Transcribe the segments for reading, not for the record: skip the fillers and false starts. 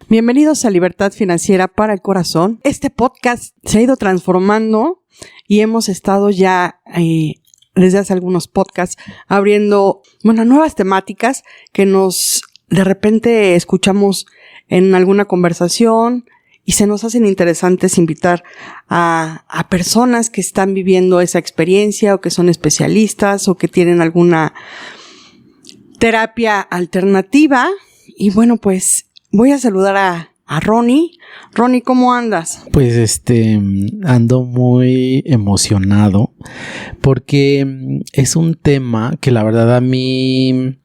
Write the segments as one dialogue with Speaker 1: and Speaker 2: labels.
Speaker 1: Bienvenidos a Libertad Financiera para el Corazón. Este podcast se ha ido transformando y hemos estado ya desde hace algunos podcasts abriendo nuevas temáticas que de repente escuchamos en alguna conversación y se nos hacen interesantes invitar a personas que están viviendo esa experiencia o que son especialistas o que tienen alguna terapia alternativa. Y bueno, pues voy a saludar a Ronnie. Ronnie, ¿cómo andas?
Speaker 2: Pues ando muy emocionado porque es un tema que la verdad a mí,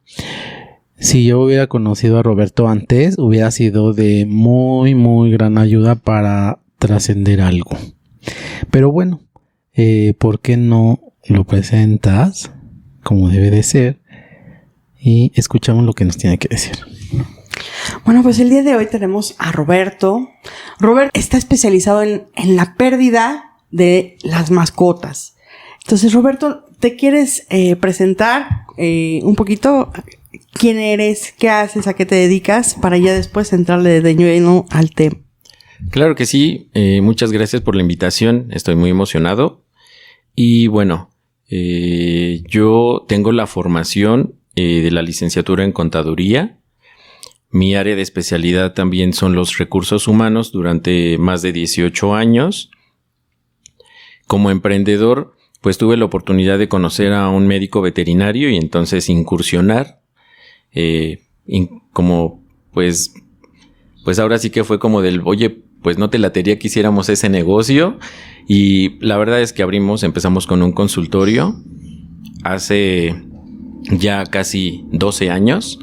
Speaker 2: si yo hubiera conocido a Roberto antes, hubiera sido de muy, muy gran ayuda para trascender algo. Pero bueno, ¿por qué no lo presentas como debe de ser? Y escuchamos lo que nos tiene que decir.
Speaker 1: Bueno, pues el día de hoy tenemos a Roberto. Roberto está especializado en la pérdida de las mascotas. Entonces, Roberto, ¿te quieres presentar un poquito? ¿Quién eres? ¿Qué haces? ¿A qué te dedicas? Para ya después entrarle de lleno al tema.
Speaker 3: Claro que sí. Muchas gracias por la invitación. Estoy muy emocionado. Y bueno, yo tengo la formación de la licenciatura en Contaduría. Mi área de especialidad también son los recursos humanos durante más de 18 años. Como emprendedor, pues tuve la oportunidad de conocer a un médico veterinario y entonces incursionar. Como pues ahora sí que fue como del, oye, pues no te latería que hiciéramos ese negocio. Y la verdad es que empezamos con un consultorio hace ya casi 12 años.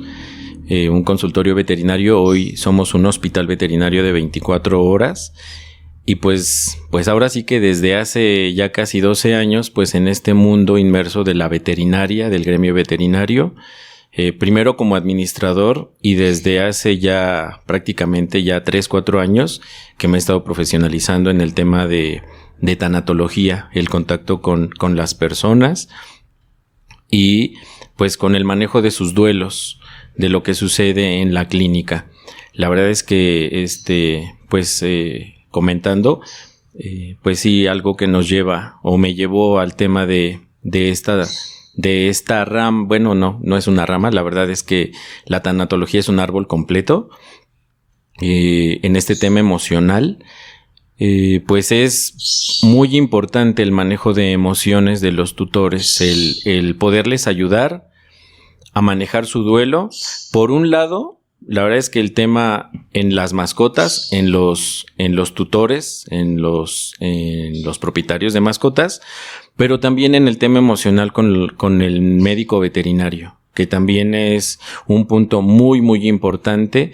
Speaker 3: Un consultorio veterinario. Hoy somos un hospital veterinario de 24 horas. Y pues ahora sí que desde hace ya casi 12 años, pues en este mundo inmerso de la veterinaria, del gremio veterinario, primero como administrador y desde hace ya prácticamente ya 3-4 años que me he estado profesionalizando en el tema de tanatología, el contacto con las personas y pues con el manejo de sus duelos, de lo que sucede en la clínica. La verdad es que comentando, pues sí, algo que nos lleva o me llevó al tema de esta rama. Bueno, no es una rama, la verdad es que la tanatología es un árbol completo. En este tema emocional, pues es muy importante el manejo de emociones de los tutores, el poderles ayudar a manejar su duelo. Por un lado, la verdad es que el tema en las mascotas, en los tutores, en los propietarios de mascotas, pero también en el tema emocional con el médico veterinario, que también es un punto muy, muy importante.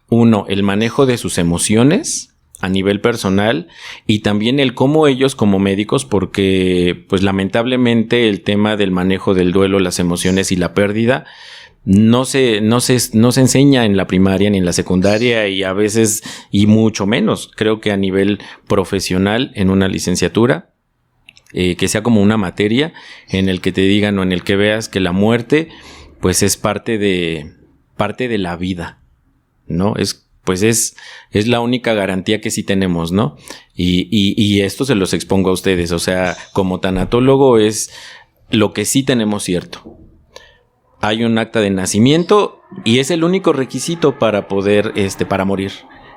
Speaker 3: Uno, el manejo de sus emociones a nivel personal y también el cómo ellos como médicos, porque pues lamentablemente el tema del manejo del duelo, las emociones y la pérdida no se enseña en la primaria ni en la secundaria y a veces y mucho menos creo que a nivel profesional en una licenciatura, que sea como una materia en el que te digan o en el que veas que la muerte pues es parte de la vida, ¿no? Es la única garantía que sí tenemos, ¿no? Y esto se los expongo a ustedes. O sea, como tanatólogo es lo que sí tenemos cierto. Hay un acta de nacimiento y es el único requisito para poder, para morir.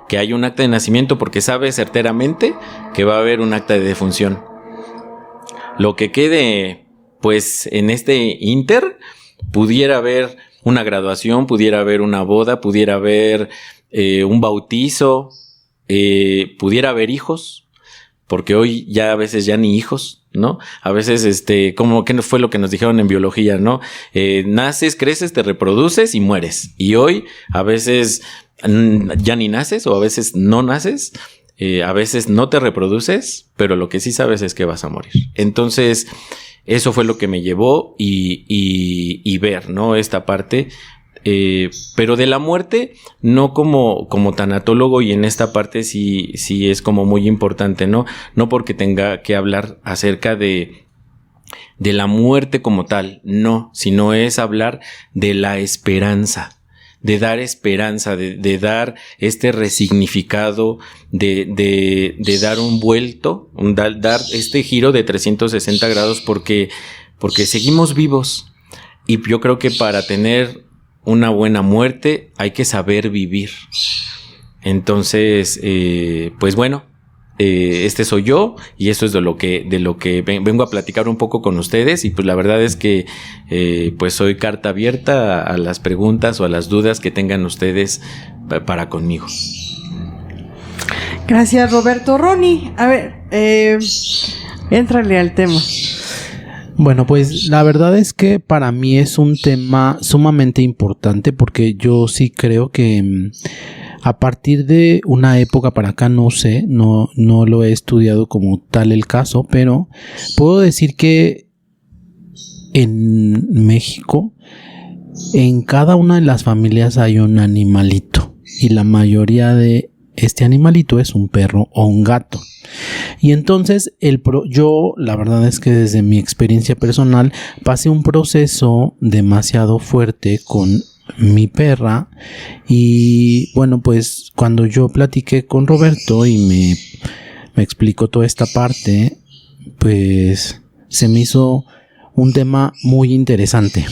Speaker 3: Que hay un acta de nacimiento porque sabe certeramente que va a haber un acta de defunción. Lo que quede, pues, en este inter, pudiera haber una graduación, pudiera haber una boda, pudiera haber un bautizo, pudiera haber hijos, porque hoy ya a veces ya ni hijos, ¿no? A veces, como que fue lo que nos dijeron en biología, ¿no? Naces, creces, te reproduces y mueres. Y hoy a veces ya ni naces o a veces no naces, a veces no te reproduces, pero lo que sí sabes es que vas a morir. Entonces, eso fue lo que me llevó y ver, ¿no? Esta parte. Pero de la muerte, no como tanatólogo, y en esta parte sí es como muy importante, ¿no? No porque tenga que hablar acerca de la muerte como tal, no, sino es hablar de la esperanza, dar esperanza, de dar este resignificado, de dar un vuelto, dar este giro de 360 grados porque seguimos vivos. Y yo creo que para tener una buena muerte hay que saber vivir. Entonces, pues bueno, este soy yo y esto es de lo que vengo a platicar un poco con ustedes, y pues la verdad es que pues soy carta abierta a las preguntas o a las dudas que tengan ustedes para conmigo.
Speaker 1: Gracias, Roberto. Ronnie, a ver, éntrale al tema.
Speaker 2: Bueno, pues la verdad es que para mí es un tema sumamente importante, porque yo sí creo que a partir de una época para acá, no sé, no lo he estudiado como tal el caso, pero puedo decir que en México, en cada una de las familias hay un animalito, y la mayoría de este animalito es un perro o un gato. Y entonces yo la verdad es que desde mi experiencia personal pasé un proceso demasiado fuerte con mi perra, y bueno, pues cuando yo platiqué con Roberto y me explicó toda esta parte, pues se me hizo un tema muy interesante,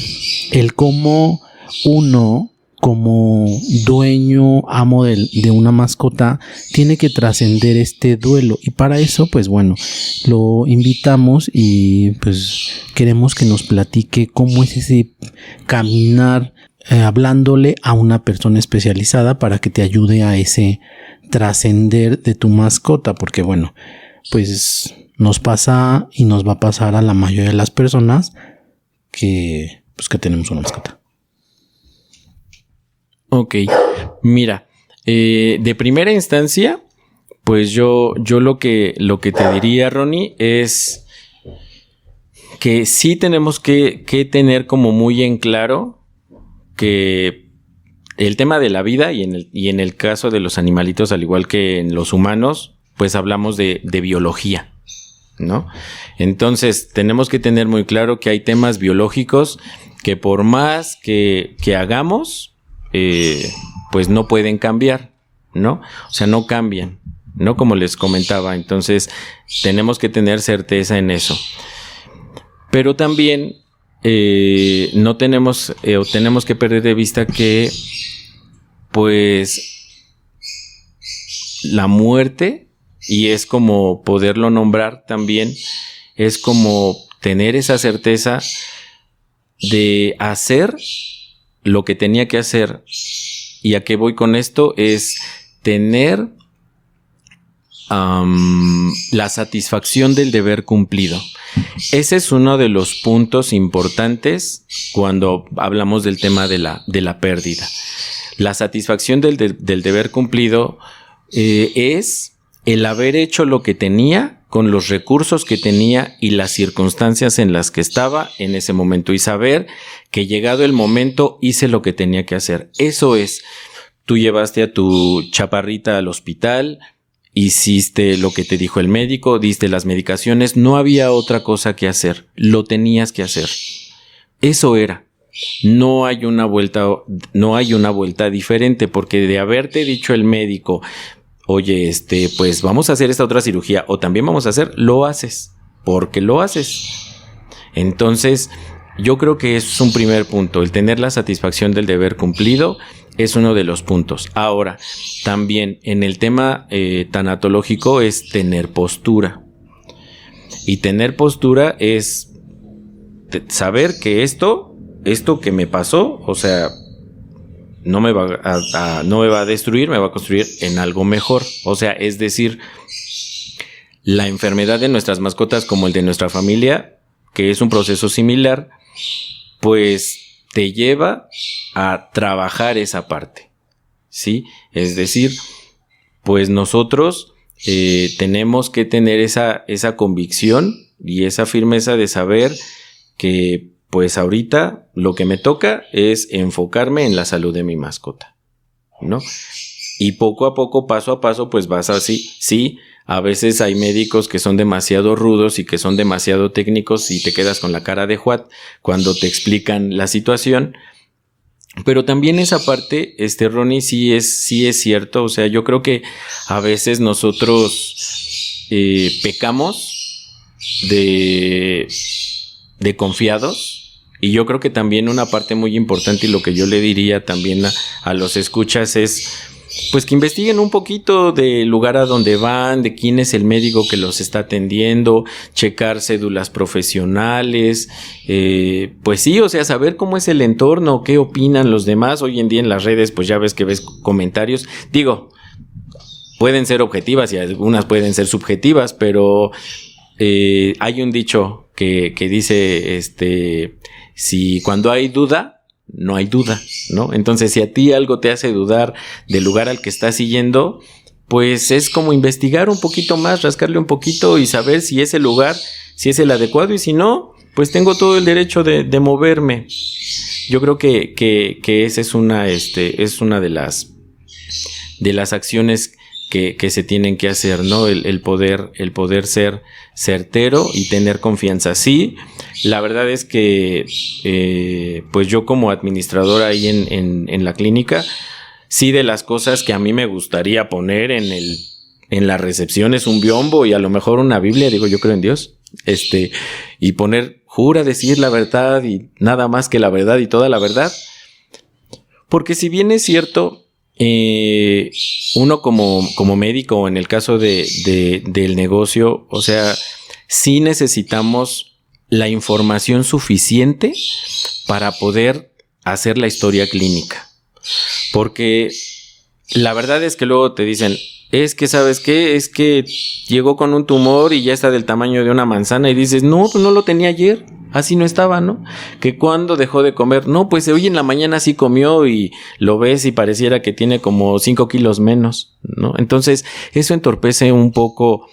Speaker 2: el cómo uno como dueño, amo de una mascota, tiene que trascender este duelo. Y para eso, pues bueno, lo invitamos y pues queremos que nos platique cómo es ese caminar, hablándole a una persona especializada para que te ayude a ese trascender de tu mascota. Porque bueno, pues nos pasa y nos va a pasar a la mayoría de las personas que tenemos una mascota.
Speaker 3: Ok, mira, de primera instancia, pues yo lo que te diría, Ronnie, es que sí tenemos que tener como muy en claro que el tema de la vida y en el caso de los animalitos, al igual que en los humanos, pues hablamos de biología, ¿no? Entonces tenemos que tener muy claro que hay temas biológicos que por más que hagamos, pues no pueden cambiar, ¿no? O sea, no cambian, ¿no? Como les comentaba. Entonces, tenemos que tener certeza en eso. Pero también no tenemos o tenemos que perder de vista que, pues, la muerte, y es como poderlo nombrar también, es como tener esa certeza de hacer lo que tenía que hacer. ¿Y a qué voy con esto? Es tener la satisfacción del deber cumplido. Ese es uno de los puntos importantes cuando hablamos del tema de la pérdida. La satisfacción del deber cumplido es el haber hecho lo que tenía con los recursos que tenía y las circunstancias en las que estaba en ese momento, y saber que llegado el momento hice lo que tenía que hacer. Eso es, tú llevaste a tu chaparrita al hospital, hiciste lo que te dijo el médico, diste las medicaciones, no había otra cosa que hacer, lo tenías que hacer. Eso era. No hay una vuelta diferente, porque de haberte dicho el médico, oye, pues vamos a hacer esta otra cirugía, o también vamos a hacer, lo haces, porque lo haces. Entonces, yo creo que es un primer punto, el tener la satisfacción del deber cumplido es uno de los puntos. Ahora, también en el tema tanatológico es tener postura. Y tener postura es saber que esto que me pasó, o sea, no me va a destruir, me va a construir en algo mejor. O sea, es decir, la enfermedad de nuestras mascotas, como el de nuestra familia, que es un proceso similar, pues te lleva a trabajar esa parte, ¿sí? Es decir, pues nosotros tenemos que tener esa convicción y esa firmeza de saber que pues ahorita lo que me toca es enfocarme en la salud de mi mascota, ¿no? Y poco a poco, paso a paso, pues vas así. Sí, a veces hay médicos que son demasiado rudos y que son demasiado técnicos y te quedas con la cara de Juat cuando te explican la situación. Pero también esa parte, Ronnie, sí es cierto. O sea, yo creo que a veces nosotros pecamos de confiados. Y yo creo que también una parte muy importante, y lo que yo le diría también a los escuchas es, pues que investiguen un poquito del lugar a donde van, de quién es el médico que los está atendiendo, checar cédulas profesionales, pues sí, o sea, saber cómo es el entorno, qué opinan los demás. Hoy en día en las redes, pues ya ves que ves comentarios, digo, pueden ser objetivas y algunas pueden ser subjetivas, pero hay un dicho que dice, si cuando hay duda, no hay duda, ¿no? Entonces, si a ti algo te hace dudar del lugar al que estás siguiendo, pues es como investigar un poquito más, rascarle un poquito y saber si ese lugar, si es el adecuado, y si no, pues tengo todo el derecho de moverme. Yo creo que esa es una de las acciones que se tienen que hacer, ¿no? El poder ser certero y tener confianza. Sí, la verdad es que pues yo como administrador ahí en la clínica, sí, de las cosas que a mí me gustaría poner en la recepción es un biombo y a lo mejor una Biblia, digo, yo creo en Dios, y poner, jura decir la verdad y nada más que la verdad y toda la verdad. Porque si bien es cierto, uno como médico, en el caso del negocio, o sea, sí necesitamos la información suficiente para poder hacer la historia clínica. Porque la verdad es que luego te dicen, es que ¿sabes qué? Es que llegó con un tumor y ya está del tamaño de una manzana, y dices, no, pues no lo tenía ayer, así no estaba, ¿no? Que cuando dejó de comer, no, pues hoy en la mañana sí comió y lo ves y pareciera que tiene como 5 kilos menos, ¿no? Entonces, eso entorpece un poco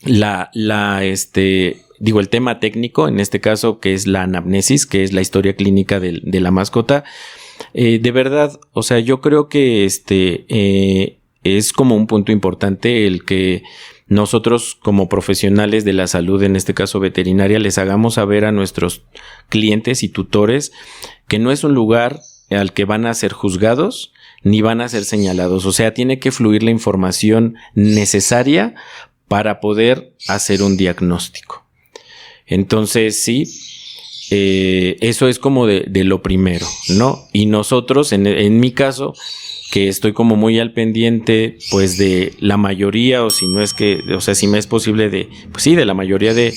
Speaker 3: el tema técnico, en este caso, que es la anamnesis, que es la historia clínica de la mascota. De verdad, o sea, yo creo que es como un punto importante el que nosotros como profesionales de la salud, en este caso veterinaria, les hagamos saber a nuestros clientes y tutores que no es un lugar al que van a ser juzgados ni van a ser señalados. O sea, tiene que fluir la información necesaria para poder hacer un diagnóstico. Entonces, sí, eso es como de lo primero, ¿no? Y nosotros, en mi caso, que estoy como muy al pendiente, pues de la mayoría, o si no es que, o sea, si me es posible de la mayoría de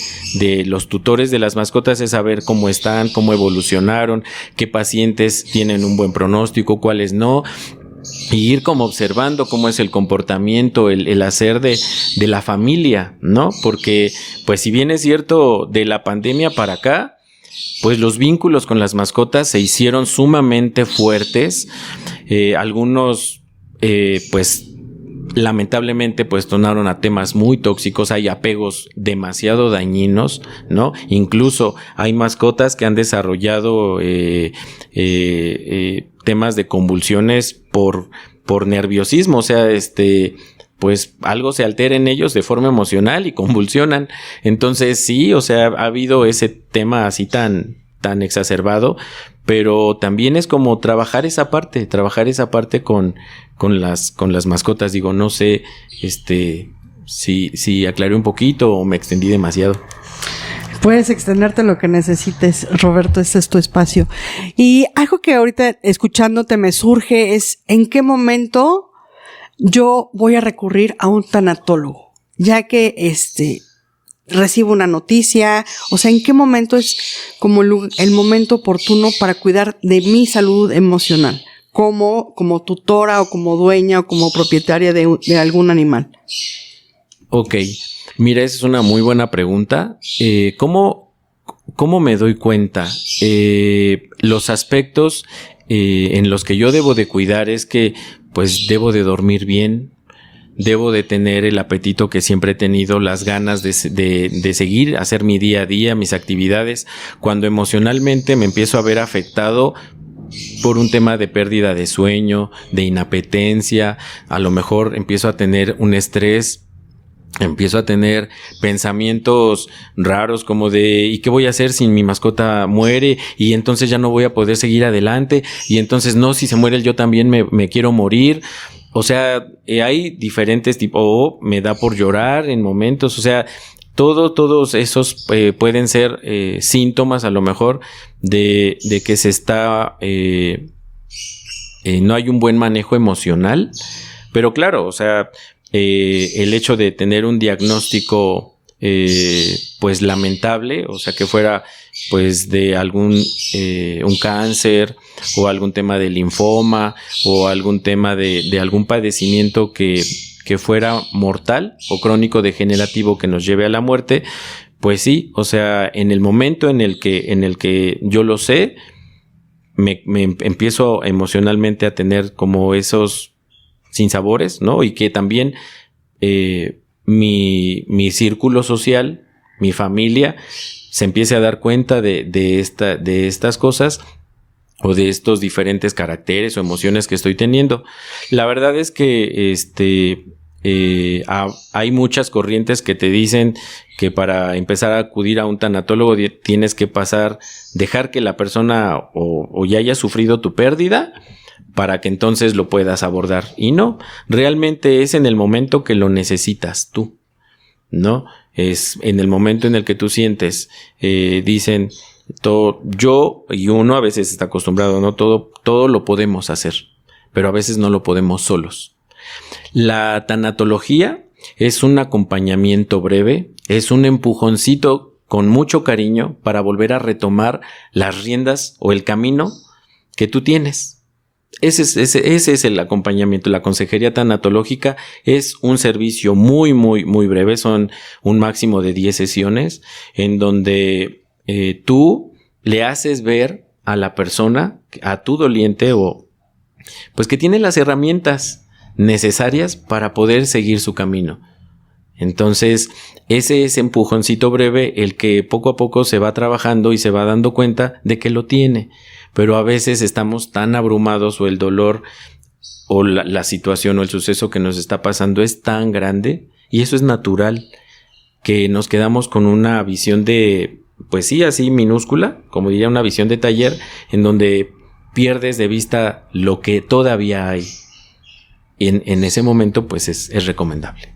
Speaker 3: los tutores de las mascotas, es saber cómo están, cómo evolucionaron, qué pacientes tienen un buen pronóstico, cuáles no, y ir como observando cómo es el comportamiento, el hacer de la familia, ¿no? Porque, pues si bien es cierto, de la pandemia para acá, pues los vínculos con las mascotas se hicieron sumamente fuertes. Algunos, pues lamentablemente, pues tornaron a temas muy tóxicos. Hay apegos demasiado dañinos, ¿no? Incluso hay mascotas que han desarrollado temas de convulsiones por nerviosismo. O sea, pues algo se altera en ellos de forma emocional y convulsionan. Entonces sí, o sea, ha habido ese tema así tan exacerbado, pero también es como trabajar esa parte con las mascotas. Digo, no sé, si aclaré un poquito o me extendí demasiado.
Speaker 1: Puedes extenderte lo que necesites, Roberto, este es tu espacio. Y algo que ahorita escuchándote me surge es, ¿en qué momento yo voy a recurrir a un tanatólogo? Ya que recibo una noticia, o sea, ¿en qué momento es como el momento oportuno para cuidar de mi salud emocional? Como tutora o como dueña o como propietaria de algún animal.
Speaker 3: Ok, mira, esa es una muy buena pregunta. ¿Cómo me doy cuenta? Los aspectos en los que yo debo de cuidar es que pues debo de dormir bien, debo de tener el apetito que siempre he tenido, las ganas de seguir, hacer mi día a día, mis actividades. Cuando emocionalmente me empiezo a ver afectado por un tema de pérdida de sueño, de inapetencia, a lo mejor empiezo a tener un estrés empiezo a tener pensamientos raros como de ¿y qué voy a hacer si mi mascota muere? Y entonces ya no voy a poder seguir adelante. Y entonces no, si se muere yo también me quiero morir. O sea, hay diferentes tipos. O me da por llorar en momentos. O sea, todos esos pueden ser síntomas a lo mejor de que se está... no hay un buen manejo emocional. Pero claro, o sea... el hecho de tener un diagnóstico pues lamentable, o sea que fuera pues de algún un cáncer o algún tema de linfoma o algún tema de algún padecimiento que fuera mortal o crónico degenerativo que nos lleve a la muerte, pues sí, o sea, en el momento en el que yo lo sé, me empiezo emocionalmente a tener como esos sinsabores, ¿no? Y que también mi círculo social, mi familia, se empiece a dar cuenta de estas cosas o de estos diferentes caracteres o emociones que estoy teniendo. La verdad es que hay muchas corrientes que te dicen que para empezar a acudir a un tanatólogo tienes que dejar que la persona o ya haya sufrido tu pérdida para que entonces lo puedas abordar. Y no, realmente es en el momento que lo necesitas tú, ¿no? Es en el momento en el que tú sientes, dicen, yo y uno a veces está acostumbrado, ¿no? Todo lo podemos hacer, pero a veces no lo podemos solos. La tanatología es un acompañamiento breve, es un empujoncito con mucho cariño para volver a retomar las riendas o el camino que tú tienes. Ese es el acompañamiento. La consejería tanatológica es un servicio muy, muy, muy breve. Son un máximo de 10 sesiones en donde tú le haces ver a la persona, a tu doliente, o pues que tiene las herramientas necesarias para poder seguir su camino. Entonces, ese es empujoncito breve el que poco a poco se va trabajando y se va dando cuenta de que lo tiene. Pero a veces estamos tan abrumados o el dolor o la situación o el suceso que nos está pasando es tan grande, y eso es natural, que nos quedamos con una visión de, pues sí, así minúscula, como diría una visión de taller, en donde pierdes de vista lo que todavía hay. Y en ese momento, pues es recomendable.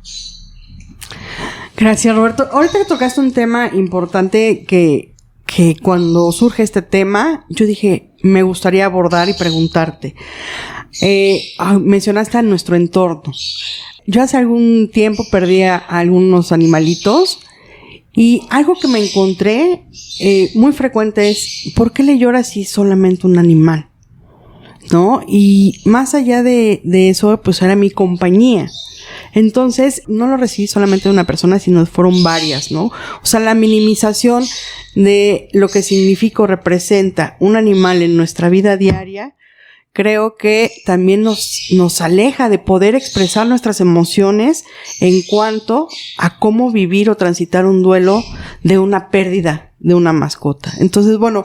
Speaker 1: Gracias, Roberto. Ahorita que tocaste un tema importante que cuando surge este tema, yo dije, me gustaría abordar y preguntarte. Mencionaste a nuestro entorno. Yo hace algún tiempo perdí a algunos animalitos y algo que me encontré muy frecuente es, ¿por qué le llora si es solamente un animal? ¿No? Y más allá de eso, pues era mi compañía. Entonces, no lo recibí solamente de una persona, sino fueron varias, ¿no? O sea, la minimización de lo que significa o representa un animal en nuestra vida diaria, creo que también nos aleja de poder expresar nuestras emociones en cuanto a cómo vivir o transitar un duelo de una pérdida de una mascota. Entonces, bueno,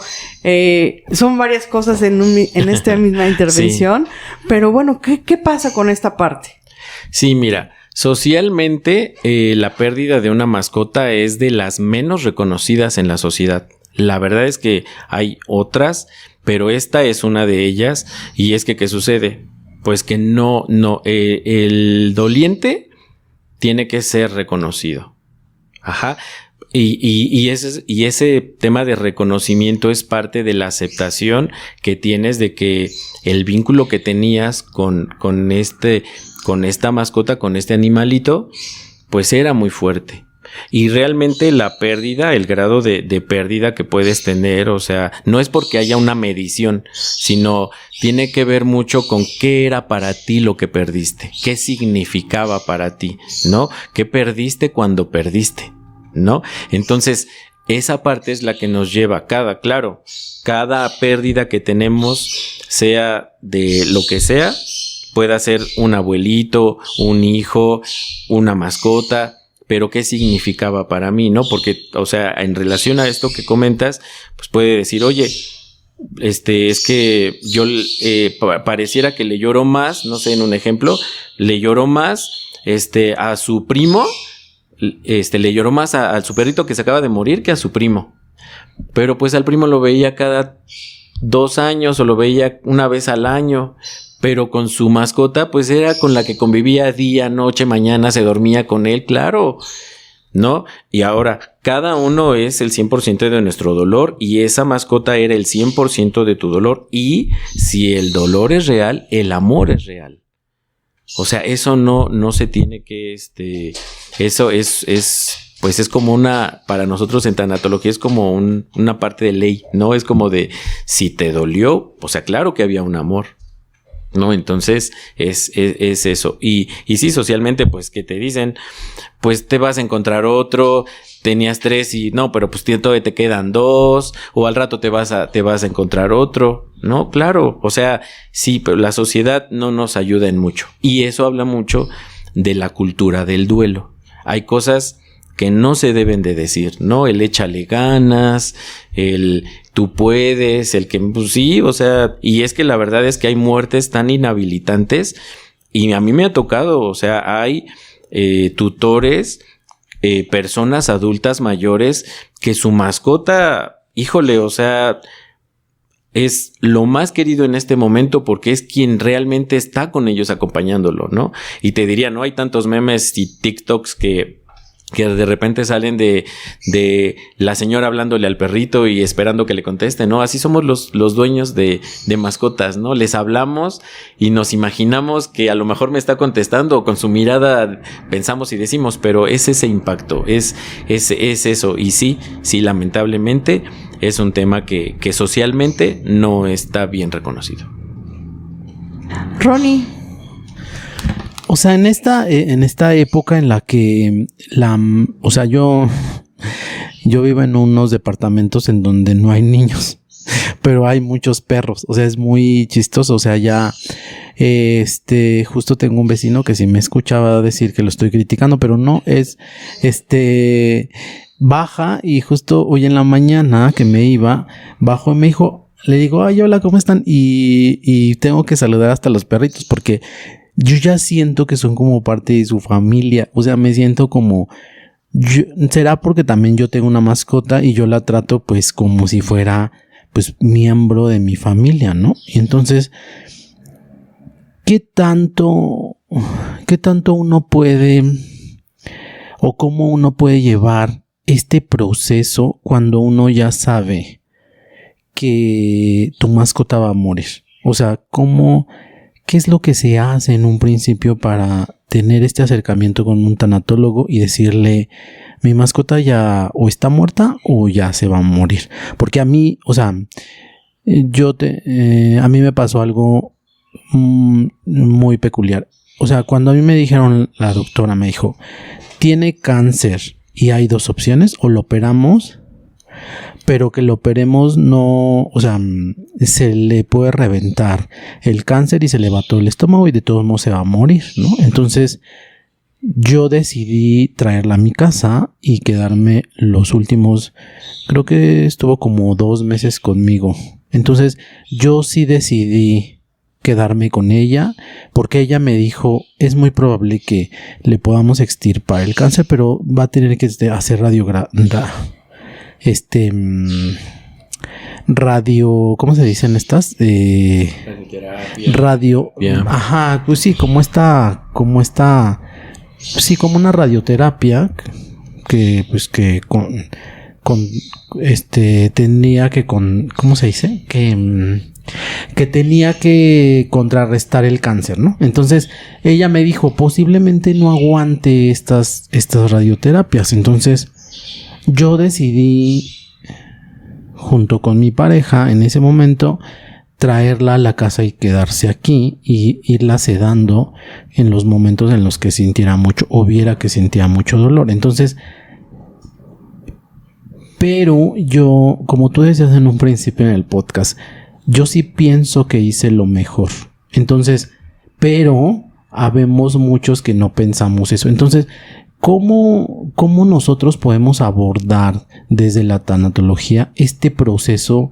Speaker 1: son varias cosas en esta misma intervención, sí. Pero bueno, ¿qué pasa con esta parte?
Speaker 3: Sí, mira, socialmente la pérdida de una mascota es de las menos reconocidas en la sociedad. La verdad es que hay otras, pero esta es una de ellas. Y es que, ¿qué sucede? Pues que no, el doliente tiene que ser reconocido. Ajá. Y ese tema de reconocimiento es parte de la aceptación que tienes de que el vínculo que tenías con esta mascota, con este animalito, pues era muy fuerte. Y realmente la pérdida, el grado de pérdida que puedes tener, o sea, no es porque haya una medición, sino tiene que ver mucho con qué era para ti lo que perdiste, qué significaba para ti, ¿no? ¿Qué perdiste cuando perdiste? ¿No? Entonces, esa parte es la que nos lleva cada pérdida que tenemos, sea de lo que sea, pueda ser un abuelito, un hijo, una mascota, pero ¿qué significaba para mí? ¿No? Porque, o sea, en relación a esto que comentas, pues puede decir, oye, es que yo pareciera que le lloro más, no sé, en un ejemplo, le lloro más a su primo le lloró más a su perrito que se acaba de morir que a su primo. Pero pues al primo lo veía cada 2 años o lo veía una vez al año. Pero con su mascota, pues era con la que convivía día, noche, mañana, se dormía con él, claro, ¿no? Y ahora, cada uno es el 100% de nuestro dolor y esa mascota era el 100% de tu dolor. Y si el dolor es real, el amor es real. O sea, eso no se tiene que, eso pues es como para nosotros en tanatología es como una parte de ley, ¿no? Es como de, si te dolió, o sea, claro que había un amor, ¿no? Entonces, es eso. Y sí, socialmente, pues, que te dicen, pues, te vas a encontrar otro, tenías 3 y, no, pero pues todavía te quedan 2, o al rato te vas a encontrar otro, ¿no? Claro, o sea, sí, pero la sociedad no nos ayuda en mucho. Y eso habla mucho de la cultura del duelo. Hay cosas que no se deben de decir, ¿no? El échale ganas, el tú puedes, el que, pues sí, o sea, y es que la verdad es que hay muertes tan inhabilitantes y a mí me ha tocado, o sea, hay tutores, personas adultas mayores que su mascota, híjole, o sea, es lo más querido en este momento porque es quien realmente está con ellos acompañándolo, ¿no? Y te diría, no hay tantos memes y TikToks que de repente salen de la señora hablándole al perrito y esperando que le conteste, ¿no? Así somos los dueños de mascotas, ¿no? Les hablamos y nos imaginamos que a lo mejor me está contestando o con su mirada pensamos y decimos, pero es ese impacto, es eso. Y sí, lamentablemente es un tema que socialmente no está bien reconocido.
Speaker 1: Ronnie.
Speaker 2: O sea, en esta época en la que o sea, yo vivo en unos departamentos en donde no hay niños, pero hay muchos perros. O sea, es muy chistoso. O sea, ya, justo tengo un vecino que sí me escuchaba decir que lo estoy criticando, pero no es, baja y justo hoy en la mañana que me iba, bajó y me dijo, le digo, ay, hola, ¿cómo están? Y tengo que saludar hasta los perritos porque yo ya siento que son como parte de su familia. O sea, me siento como... será porque también yo tengo una mascota y yo la trato pues como si fuera pues miembro de mi familia, ¿no? Y entonces, ¿qué tanto uno puede o cómo uno puede llevar este proceso cuando uno ya sabe que tu mascota va a morir? O sea, ¿qué es lo que se hace en un principio para tener este acercamiento con un tanatólogo y decirle, mi mascota ya o está muerta o ya se va a morir? Porque a mí, o sea, a mí me pasó algo muy peculiar. O sea, cuando a mí me dijeron, la doctora me dijo, tiene cáncer y hay 2 opciones, o lo operamos, pero que lo operemos no, o sea, se le puede reventar el cáncer y se le va todo el estómago y de todos modos se va a morir, ¿no? Entonces yo decidí traerla a mi casa y quedarme los últimos, creo que estuvo como 2 meses conmigo. Entonces yo sí decidí quedarme con ella porque ella me dijo, es muy probable que le podamos extirpar el cáncer, pero va a tener que hacer ¿cómo se dicen estas? Radio, ajá, pues sí, como una radioterapia que pues que tenía que ¿cómo se dice? Que tenía que contrarrestar el cáncer, ¿no? Entonces ella me dijo, posiblemente no aguante estas radioterapias. Entonces yo decidí, junto con mi pareja en ese momento, traerla a la casa y quedarse aquí y irla sedando en los momentos en los que sintiera mucho o viera que sentía mucho dolor. Entonces, pero yo, como tú decías en un principio en el podcast, yo sí pienso que hice lo mejor. Entonces, pero habemos muchos que no pensamos eso. Entonces, ¿cómo nosotros podemos abordar desde la tanatología este proceso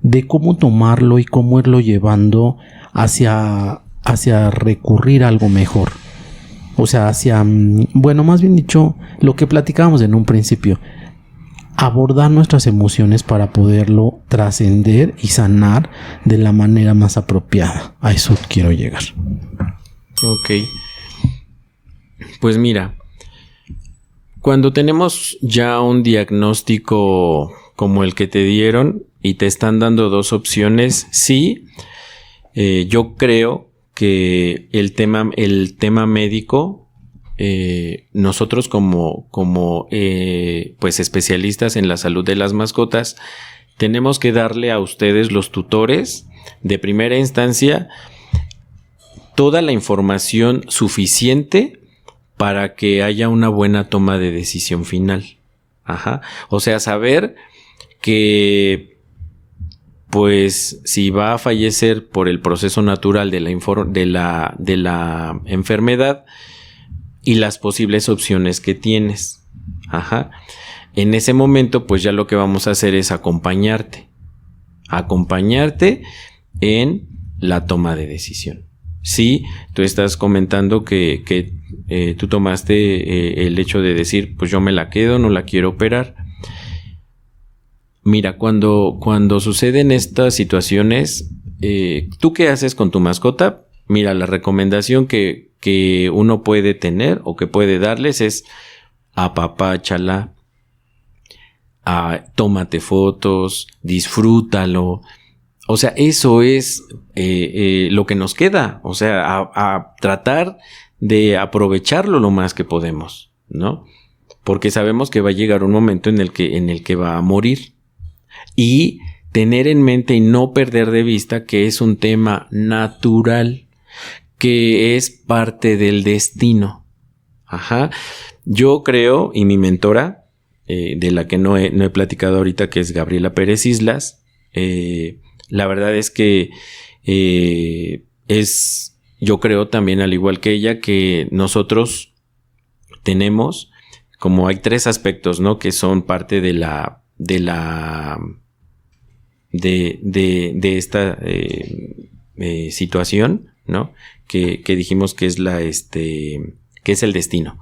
Speaker 2: de cómo tomarlo y cómo irlo llevando hacia recurrir a algo mejor? O sea, hacia, bueno, más bien dicho, lo que platicábamos en un principio, abordar nuestras emociones para poderlo trascender y sanar de la manera más apropiada. A eso quiero llegar.
Speaker 3: Ok. Pues mira, cuando tenemos ya un diagnóstico como el que te dieron y te están dando dos opciones, sí, yo creo que el tema médico, nosotros como pues especialistas en la salud de las mascotas, tenemos que darle a ustedes, los tutores de primera instancia, toda la información suficiente para que haya una buena toma de decisión final. Ajá. O sea, saber que pues si va a fallecer por el proceso natural de la enfermedad y las posibles opciones que tienes. Ajá. En ese momento, pues ya lo que vamos a hacer es acompañarte en la toma de decisión. Sí, tú estás comentando que tú tomaste el hecho de decir, pues yo me la quedo, no la quiero operar. Mira, cuando suceden estas situaciones, ¿tú qué haces con tu mascota? Mira, la recomendación que uno puede tener o que puede darles es apapáchala, tómate fotos, disfrútalo. O sea, eso es lo que nos queda. O sea, a tratar de aprovecharlo lo más que podemos, ¿no? Porque sabemos que va a llegar un momento en el que va a morir. Y tener en mente y no perder de vista que es un tema natural, que es parte del destino. Ajá. Yo creo, y mi mentora, de la que no he platicado ahorita, que es Gabriela Pérez Islas, la verdad es que yo creo también, al igual que ella, que nosotros tenemos, como hay 3 aspectos, ¿no? Que son parte de esta situación, ¿no? Que dijimos que es que es el destino,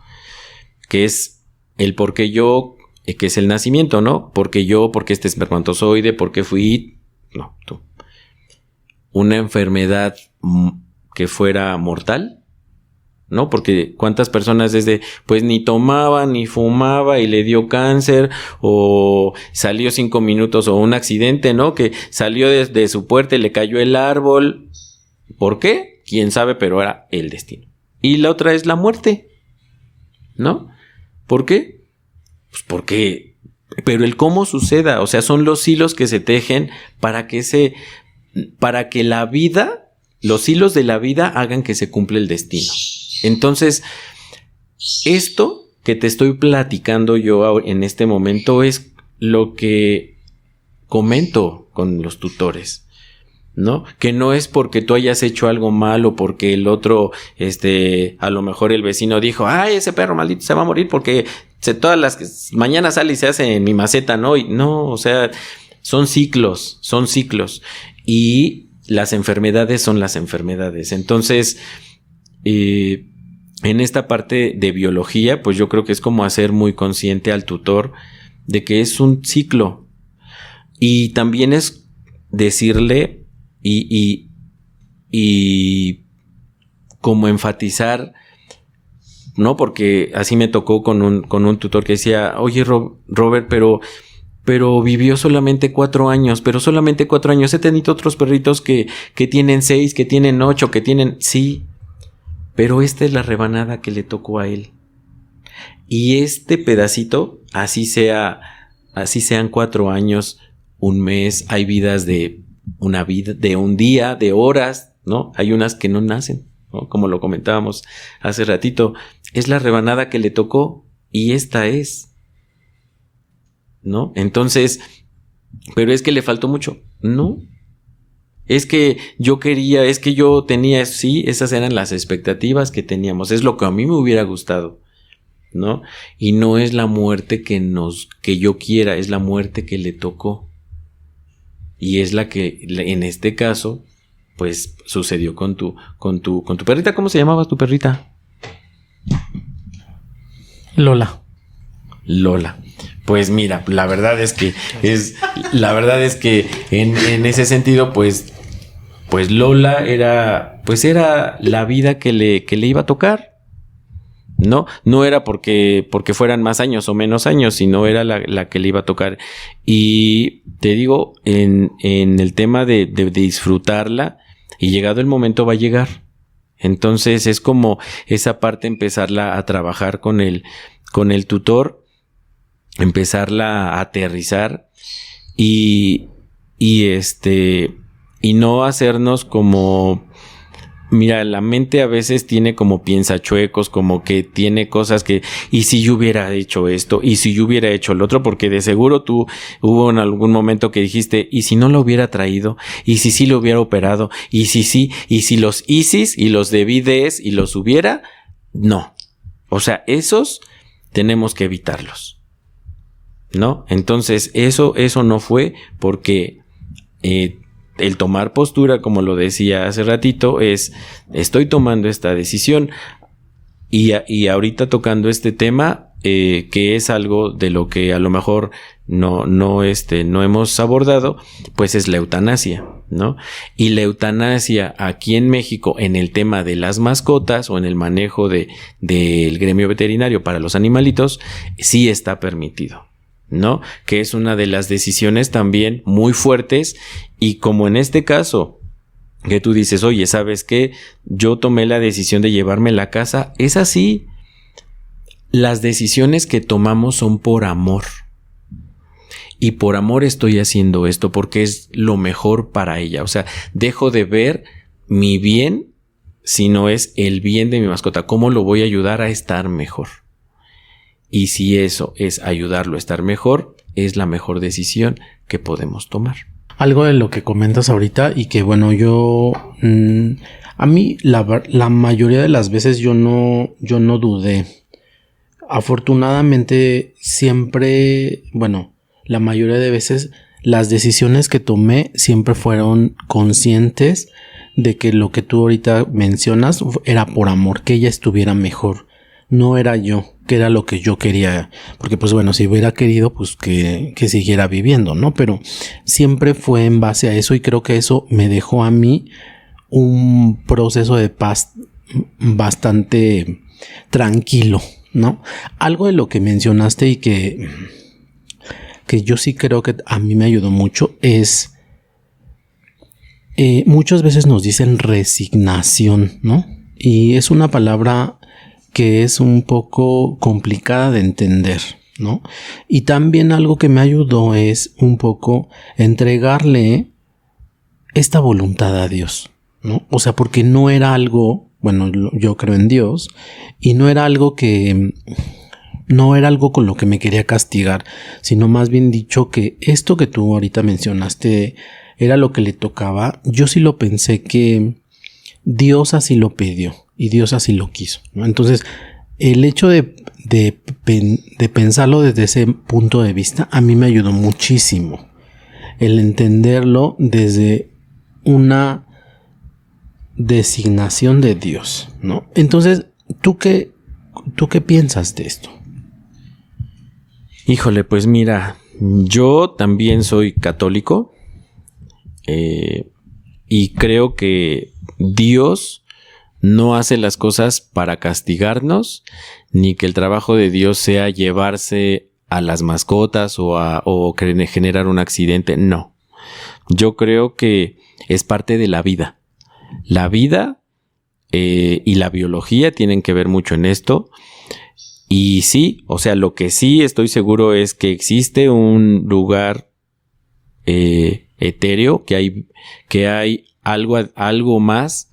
Speaker 3: que es el por qué yo, que es el nacimiento, ¿no? Porque este espermatozoide, porque fui, no, tú. Una enfermedad que fuera mortal, ¿no? Porque cuántas personas pues ni tomaba, ni fumaba y le dio cáncer, o salió 5 minutos, o un accidente, ¿no? Que salió desde su puerta y le cayó el árbol. ¿Por qué? Quién sabe, pero era el destino. Y la otra es la muerte, ¿no? ¿Por qué? Pues porque, pero el cómo suceda, o sea, son los hilos que se tejen para que la vida, los hilos de la vida hagan que se cumpla el destino. Entonces, esto que te estoy platicando yo en este momento es lo que comento con los tutores, ¿no? Que no es porque tú hayas hecho algo mal o porque el otro, a lo mejor el vecino dijo, ay, ese perro maldito se va a morir porque todas las mañanas sale y se hace en mi maceta, ¿no? Y no, o sea, son ciclos. Y las enfermedades son las enfermedades. Entonces, en esta parte de biología, pues yo creo que es como hacer muy consciente al tutor de que es un ciclo. Y también es decirle y como enfatizar, ¿no? Porque así me tocó con un tutor que decía, oye, Robert, pero vivió solamente 4 años, pero solamente 4 años. He tenido otros perritos que tienen 6, que tienen 8, que tienen... Sí, pero esta es la rebanada que le tocó a él. Y este pedacito, así sean 4 años, un mes, hay vidas de una vida, de un día, de horas, ¿no? Hay unas que no nacen, ¿no? Como lo comentábamos hace ratito. Es la rebanada que le tocó y esta es, ¿no? Entonces, pero es que le faltó mucho. No. Es que yo tenía, sí, esas eran las expectativas que teníamos. Es lo que a mí me hubiera gustado, ¿no? Y no es la muerte que yo quiera, es la muerte que le tocó. Y es la que, en este caso, pues, sucedió con tu perrita. ¿Cómo se llamaba tu perrita?
Speaker 2: Lola.
Speaker 3: Pues mira, la verdad es que en ese sentido, pues Lola era la vida que le iba a tocar. No era porque fueran más años o menos años, sino era la que le iba a tocar. Y te digo, en el tema de disfrutarla, y llegado el momento va a llegar. Entonces es como esa parte, empezarla a trabajar con el tutor, empezarla a aterrizar y no hacernos como... Mira, la mente a veces tiene como piensachuecos, como que tiene cosas que, ¿y si yo hubiera hecho esto? ¿Y si yo hubiera hecho lo otro? Porque de seguro tú hubo en algún momento que dijiste, ¿y si no lo hubiera traído? ¿Y si sí lo hubiera operado? ¿Y si sí? ¿Y si los ISIS y los DVDs y los hubiera? No. O sea, esos tenemos que evitarlos, ¿no? Entonces, eso no fue porque... el tomar postura, como lo decía hace ratito, estoy tomando esta decisión y ahorita tocando este tema, que es algo de lo que a lo mejor no hemos abordado, pues es la eutanasia, ¿no? Y la eutanasia aquí en México, en el tema de las mascotas o en el manejo del gremio veterinario para los animalitos, sí está permitido, ¿no? Que es una de las decisiones también muy fuertes, y como en este caso que tú dices, oye, ¿sabes qué? Yo tomé la decisión de llevarme la casa. Es así. Las decisiones que tomamos son por amor. Y por amor estoy haciendo esto porque es lo mejor para ella. O sea, dejo de ver mi bien, sino es el bien de mi mascota. ¿Cómo lo voy a ayudar a estar mejor? Y si eso es ayudarlo a estar mejor, es la mejor decisión que podemos tomar.
Speaker 2: Algo de lo que comentas ahorita y que bueno, yo... a mí la mayoría de las veces yo no dudé. Afortunadamente siempre, bueno, la mayoría de veces las decisiones que tomé siempre fueron conscientes de que lo que tú ahorita mencionas era por amor, que ella estuviera mejor. No era yo, que era lo que yo quería, porque pues bueno, si hubiera querido pues que siguiera viviendo, ¿no? Pero siempre fue en base a eso y creo que eso me dejó a mí un proceso de paz bastante tranquilo, ¿no? Algo de lo que mencionaste y que yo sí creo que a mí me ayudó mucho es muchas veces nos dicen resignación, ¿no? Y es una palabra que es un poco complicada de entender, ¿no? Y también algo que me ayudó es un poco entregarle esta voluntad a Dios, ¿no? O sea, porque no era algo, bueno, yo creo en Dios, y no era algo con lo que me quería castigar, sino más bien dicho que esto que tú ahorita mencionaste era lo que le tocaba. Yo sí lo pensé que Dios así lo pidió. Y Dios así lo quiso, ¿no? Entonces, el hecho de pensarlo desde ese punto de vista, a mí me ayudó muchísimo. El entenderlo desde una designación de Dios, ¿no? Entonces, ¿tú qué piensas de esto?
Speaker 3: Híjole, pues mira, yo también soy católico y creo que Dios no hace las cosas para castigarnos, ni que el trabajo de Dios sea llevarse a las mascotas o generar un accidente. No. Yo creo que es parte de la vida. La vida y la biología tienen que ver mucho en esto. Y sí, o sea, lo que sí estoy seguro es que existe un lugar etéreo, que hay algo más,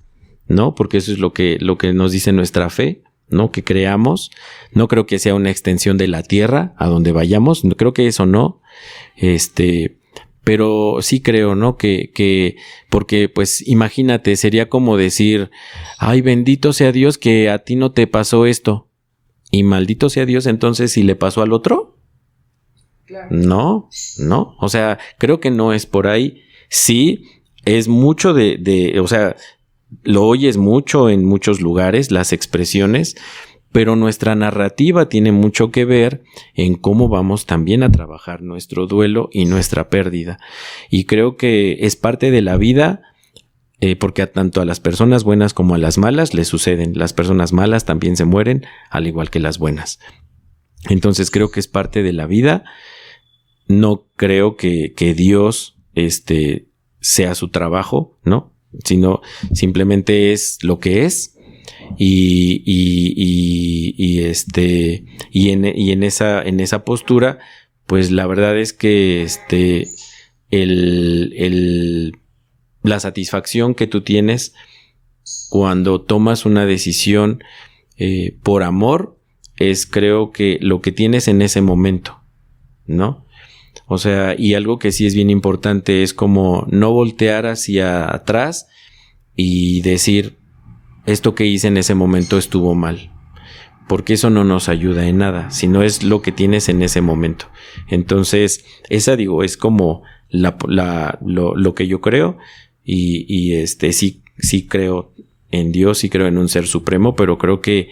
Speaker 3: ¿no? Porque eso es lo que nos dice nuestra fe, ¿no? Que creamos. No creo que sea una extensión de la tierra a donde vayamos. No creo que eso no. Pero sí creo, ¿no? Que porque pues imagínate, sería como decir, ay, bendito sea Dios que a ti no te pasó esto. Y maldito sea Dios entonces si le pasó al otro. Claro. No. O sea, creo que no es por ahí. Sí, es mucho o sea, lo oyes mucho en muchos lugares, las expresiones, pero nuestra narrativa tiene mucho que ver en cómo vamos también a trabajar nuestro duelo y nuestra pérdida. Y creo que es parte de la vida, porque tanto a las personas buenas como a las malas les suceden. Las personas malas también se mueren, al igual que las buenas. Entonces creo que es parte de la vida. No creo que Dios sea su trabajo, ¿no? Sino simplemente es lo que es. Y en esa postura, pues la verdad es que la satisfacción que tú tienes cuando tomas una decisión por amor es, creo que, lo que tienes en ese momento, ¿no? O sea, y algo que sí es bien importante es como no voltear hacia atrás y decir, esto que hice en ese momento estuvo mal, porque eso no nos ayuda en nada, sino es lo que tienes en ese momento. Entonces, esa, digo, es como lo que yo creo, y sí creo en Dios, sí creo en un ser supremo, pero creo que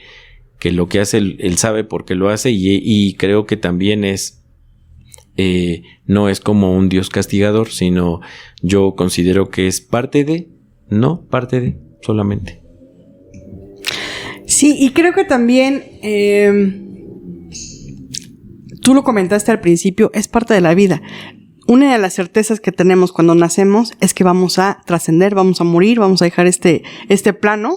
Speaker 3: lo que hace, él sabe por qué lo hace, y creo que también no es como un Dios castigador, sino yo considero que es parte de solamente.
Speaker 1: Sí, y creo que también, tú lo comentaste al principio, es parte de la vida. Una de las certezas que tenemos cuando nacemos es que vamos a trascender, vamos a morir, vamos a dejar este plano.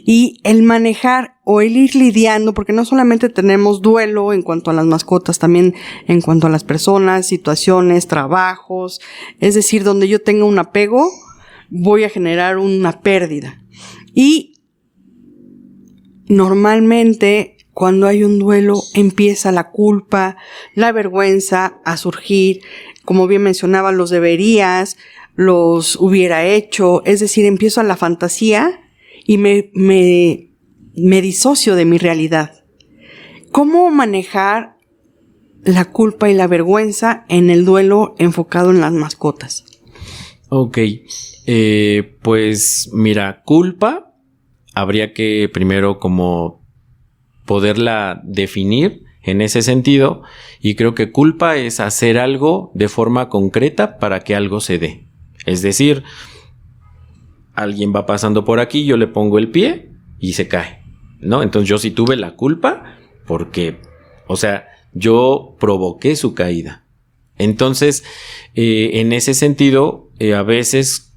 Speaker 1: Y el manejar o el ir lidiando, porque no solamente tenemos duelo en cuanto a las mascotas, también en cuanto a las personas, situaciones, trabajos. Es decir, donde yo tenga un apego, voy a generar una pérdida. Y normalmente, cuando hay un duelo, empieza la culpa, la vergüenza a surgir. Como bien mencionaba, los deberías, los hubiera hecho. Es decir, empiezo a la fantasía y me disocio de mi realidad. ¿Cómo manejar la culpa y la vergüenza en el duelo enfocado en las mascotas?
Speaker 3: Ok, pues mira, culpa habría que primero como poderla definir en ese sentido, y creo que culpa es hacer algo de forma concreta para que algo se dé. Es decir, alguien va pasando por aquí, yo le pongo el pie y se cae, ¿no? Entonces yo sí tuve la culpa porque, o sea, yo provoqué su caída. Entonces, en ese sentido, a veces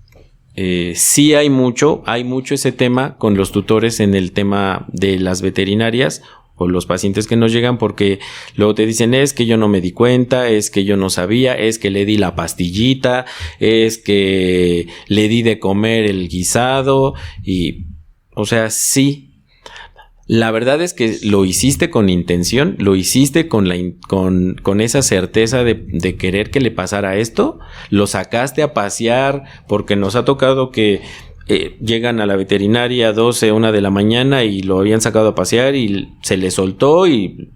Speaker 3: sí hay mucho ese tema con los tutores en el tema de las veterinarias o los pacientes que nos llegan, porque luego te dicen, es que yo no me di cuenta, es que yo no sabía, es que le di la pastillita, es que le di de comer el guisado, y, o sea, sí. La verdad es que lo hiciste con intención, lo hiciste con esa certeza de querer que le pasara esto, lo sacaste a pasear, porque nos ha tocado que llegan a la veterinaria 12, 1 de la mañana y lo habían sacado a pasear y se le soltó y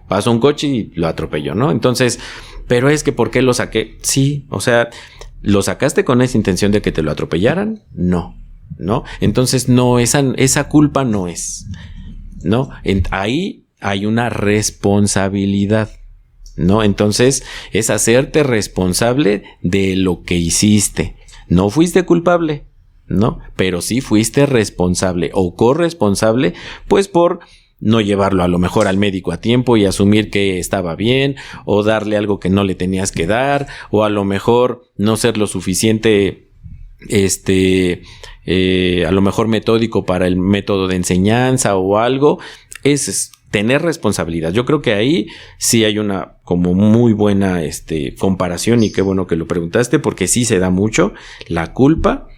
Speaker 3: pasó un coche y lo atropelló, ¿no? Entonces, pero es que ¿por qué lo saqué? Sí, o sea, ¿lo sacaste con esa intención de que te lo atropellaran? No. Entonces, no, esa culpa no es, ¿no? Ahí hay una responsabilidad, ¿no? Entonces, es hacerte responsable de lo que hiciste. No fuiste culpable, ¿no? Pero sí fuiste responsable o corresponsable, pues por no llevarlo a lo mejor al médico a tiempo y asumir que estaba bien, o darle algo que no le tenías que dar, o a lo mejor no ser lo suficiente, a lo mejor metódico para el método de enseñanza o algo. Es tener responsabilidad. Yo creo que ahí sí hay una como muy buena comparación, y qué bueno que lo preguntaste, porque sí se da mucho la culpa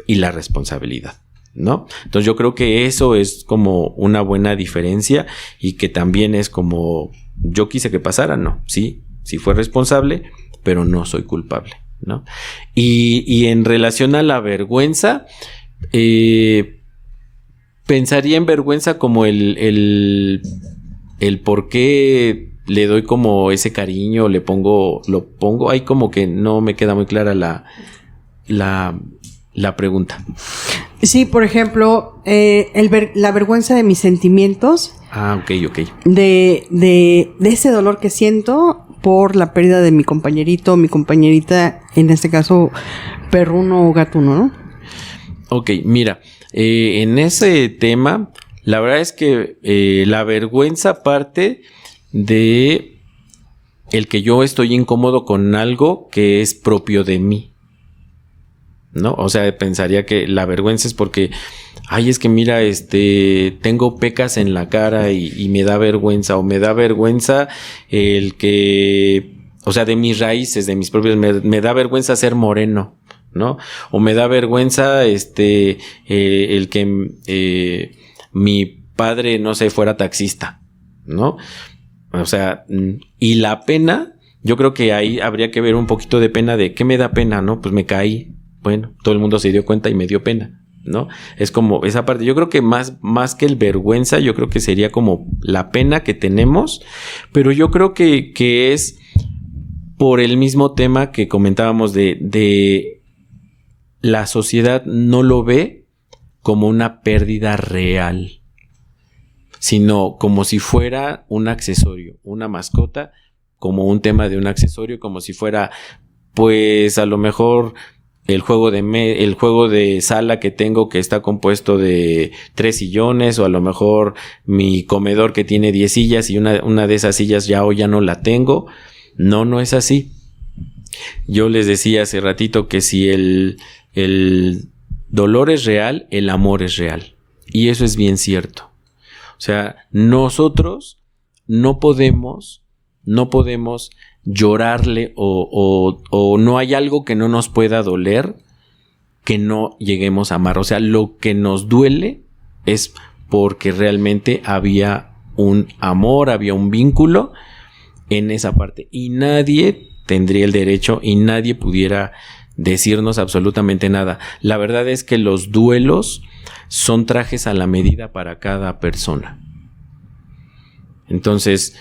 Speaker 3: y la responsabilidad, ¿no? Entonces yo creo que eso es como una buena diferencia, y que también es como yo quise que pasara, no, sí fue responsable, pero no soy culpable, ¿no? Y en relación a la vergüenza, pensaría en vergüenza como el por qué le doy como ese cariño, lo pongo, ahí como que no me queda muy clara la pregunta.
Speaker 1: Sí, por ejemplo, la vergüenza de mis sentimientos.
Speaker 3: Ah, ok.
Speaker 1: De ese dolor que siento por la pérdida de mi compañerito, mi compañerita, en este caso, perruno o gatuno, ¿no?
Speaker 3: Ok, mira, en ese tema, la verdad es que la vergüenza parte de el que yo estoy incómodo con algo que es propio de mí, ¿no? O sea, pensaría que la vergüenza es porque, ay, es que mira, tengo pecas en la cara y me da vergüenza, o me da vergüenza el que, o sea, de mis raíces, de mis propios, me da vergüenza ser moreno, ¿no? O me da vergüenza, el que mi padre, no sé, fuera taxista, ¿no? O sea, y la pena, yo creo que ahí habría que ver un poquito de pena de, ¿qué me da pena, no? Pues me caí. Bueno, todo el mundo se dio cuenta y me dio pena, ¿no? Es como esa parte. Yo creo que más que el vergüenza, yo creo que sería como la pena que tenemos, pero yo creo que es por el mismo tema que comentábamos de la sociedad no lo ve como una pérdida real, sino como si fuera un accesorio, una mascota, como un tema de un accesorio, como si fuera, pues a lo mejor el juego de sala que tengo que está compuesto de 3 sillones, o a lo mejor mi comedor que tiene 10 sillas y una de esas sillas ya no la tengo. No es así. Yo les decía hace ratito que si el dolor es real, el amor es real. Y eso es bien cierto. O sea, nosotros no podemos llorarle o no hay algo que no nos pueda doler que no lleguemos a amar. O sea, lo que nos duele es porque realmente había un amor, había un vínculo en esa parte. Y nadie tendría el derecho y nadie pudiera decirnos absolutamente nada. La verdad es que los duelos son trajes a la medida para cada persona. Entonces,